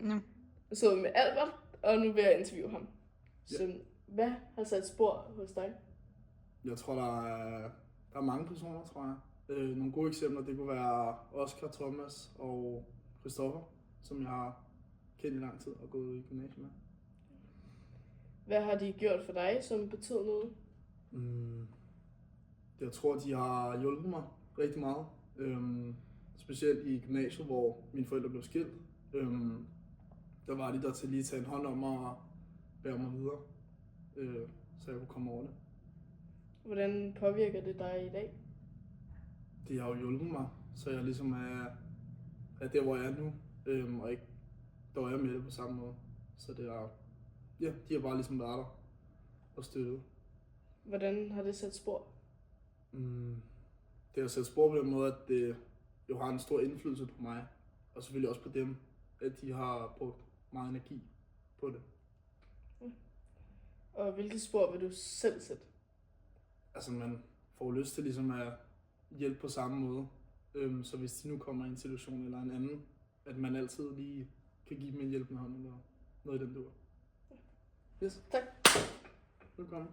Ja. Jeg sidder med Albert, og nu vil jeg interviewe ham. Ja. Så hvad har sat spor hos dig? Jeg tror, der er mange personer, tror jeg. Nogle gode eksempler, det kunne være Oscar, Thomas og Christoffer, som jeg har kendt i lang tid og gået i gymnasiet med. Hvad har de gjort for dig, som betød noget? Jeg tror, de har hjulpet mig rigtig meget. Specielt i gymnasiet, hvor mine forældre blev skilt. Der var de der til lige at tage en hånd om og bære mig videre, så jeg kunne komme over det. Hvordan påvirker det dig i dag? Det har jo hjulpet mig, så jeg ligesom er der, hvor jeg er nu, og ikke døjer med det på samme måde. Så det er, ja, de har bare ligesom været der og støttet. Hvordan har det sat spor? Det har sat spor på den måde, at det jo har en stor indflydelse på mig, og selvfølgelig også på dem, at de har brugt meget energi på det. Og hvilke spor vil du selv sætte? Altså man får lyst til ligesom at hjælpe på samme måde, så hvis de nu kommer i en situation eller en anden, at man altid lige kan give dem en hjælpende hånd eller noget i den dur. Yes. Tak. Velkommen.